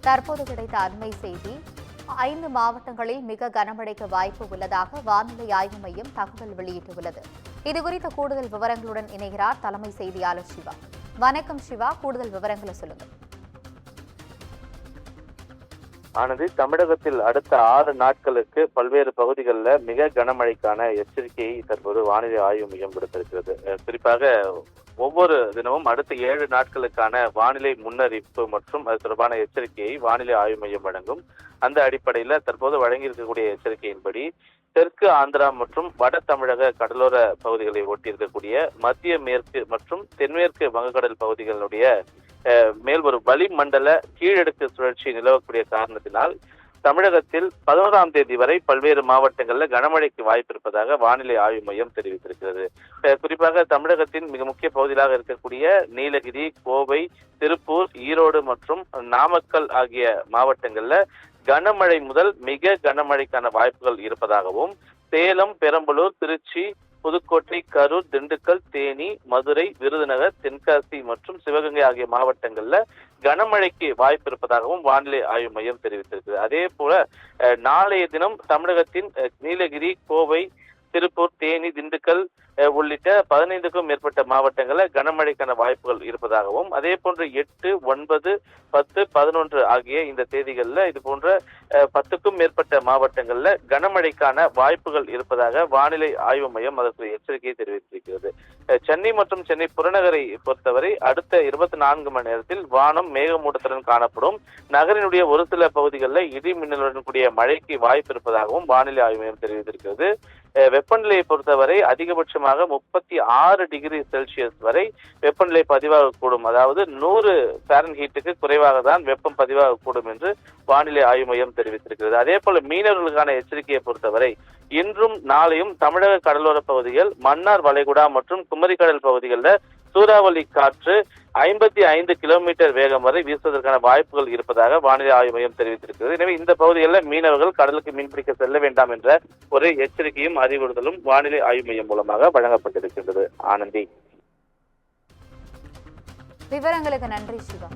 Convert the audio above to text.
தற்போது கிடைத்த அண்மை செய்தி 5 மாவட்டங்களில் மிக கனமழைக்கு வாய்ப்பு உள்ளதாக வானிலை ஆய்வு மையம் தகவல் வெளியிட்டுள்ளது. இதுகுறித்த கூடுதல் விவரங்களுடன் இணைகிறார் தலைமை செய்தியாளர் சிவா. வணக்கம் சிவா, கூடுதல் விவரங்களை சொல்லுங்க. ஆனது தமிழகத்தில் அடுத்த 6 நாட்களுக்கு பல்வேறு பகுதிகளில் மிக கனமழைக்கான எச்சரிக்கையை தற்போது வானிலை ஆய்வு மையம் விடுத்திருக்கிறது. குறிப்பாக ஒவ்வொரு தினமும் அடுத்த 7 நாட்களுக்கான வானிலை முன்னறிவிப்பு மற்றும் அது தொடர்பான எச்சரிக்கையை வானிலை ஆய்வு மையம் வழங்கும். அந்த அடிப்படையில் தற்போது வழங்கியிருக்கக்கூடிய எச்சரிக்கையின்படி தெற்கு ஆந்திரா மற்றும் வட தமிழக கடலோர பகுதிகளை ஒட்டியிருக்கக்கூடிய மத்திய மேற்கு மற்றும் தென்மேற்கு வங்கக்கடல் பகுதிகளுடைய மேல் ஒரு வளிமண்டல கீழடுக்கு சுழற்சி நிலவக்கூடிய காரணத்தினால் தமிழகத்தில் 11ஆம் தேதி வரை பல்வேறு மாவட்டங்களில் கனமழைக்கு வாய்ப்பு இருப்பதாக வானிலை ஆய்வு மையம் தெரிவித்திருக்கிறது. குறிப்பாக தமிழகத்தின் மிக முக்கிய பகுதிகளாக இருக்கக்கூடிய நீலகிரி, கோவை, திருப்பூர், ஈரோடு மற்றும் நாமக்கல் ஆகிய மாவட்டங்கள்ல கனமழை முதல் மிக கனமழைக்கான வாய்ப்புகள் இருப்பதாகவும், சேலம், பெரம்பலூர், திருச்சி, புதுக்கோட்டை, கரூர், திண்டுக்கல், தேனி, மதுரை, விருதுநகர், தென்காசி மற்றும் சிவகங்கை ஆகிய மாவட்டங்கள்ல கனமழைக்கு வாய்ப்பு இருப்பதாகவும் வானிலை ஆய்வு மையம் தெரிவித்திருக்கிறது. அதே போல நாளைய தினம் தமிழகத்தின் நீலகிரி, கோவை, திருப்பூர், தேனி, திண்டுக்கல் உள்ளிட்ட 15க்கும் மேற்பட்ட மாவட்டங்களில் கனமழைக்கான வாய்ப்புகள் இருப்பதாகவும், அதே போன்று 8, 9, 10, 11 ஆகிய இந்த தேதிகளில் இது போன்ற 10க்கும் மேற்பட்ட மாவட்டங்களில் கனமழைக்கான வாய்ப்புகள் இருப்பதாக வானிலை ஆய்வு மையம் அதற்கு எச்சரிக்கையை தெரிவித்திருக்கிறது. சென்னை மற்றும் சென்னை புறநகரை பொறுத்தவரை அடுத்த 24 மணி நேரத்தில் வானம் மேகமூட்டத்துடன் காணப்படும். நகரினுடைய ஒரு சில பகுதிகளில் இடி மின்னலுடன் கூடிய மழைக்கு வாய்ப்பு இருப்பதாகவும் வானிலை ஆய்வு மையம் தெரிவித்திருக்கிறது. வெப்பநிலையை பொறுத்தவரை அதிகபட்சமாக 36 டிகிரி செல்சியஸ் வரை வெப்பநிலை பதிவாகக்கூடும். அதாவது 100 ஃபாரன்ஹீட்டுக்கு குறைவாக தான் வெப்பம் பதிவாகக்கூடும் என்று வானிலை ஆய்வு மையம் தெரிவித்திருக்கிறது. அதே போல மீனவர்களுக்கான எச்சரிக்கையை பொறுத்தவரை இன்றும் நாளையும் தமிழக கடலோர பகுதிகள், மன்னார் வளைகுடா மற்றும் குமரிக்கடல் பகுதிகளில் சூறாவளி காற்று 55 கிலோமீட்டர் வேகம் வரை வீசுவதற்கான வாய்ப்புகள் இருப்பதாக வானிலை ஆய்வு மையம் தெரிவித்திருக்கிறது. எனவே இந்த பகுதிகளில் மீனவர்கள் கடலுக்கு மீன்பிடிக்க செல்ல வேண்டாம் என்ற ஒரு எச்சரிக்கையும் அறிவுறுத்தலும் வானிலை ஆய்வு மையம் மூலமாக வழங்கப்பட்டிருக்கின்றது. ஆனந்தி, விவரங்களுக்கு நன்றி சிவா.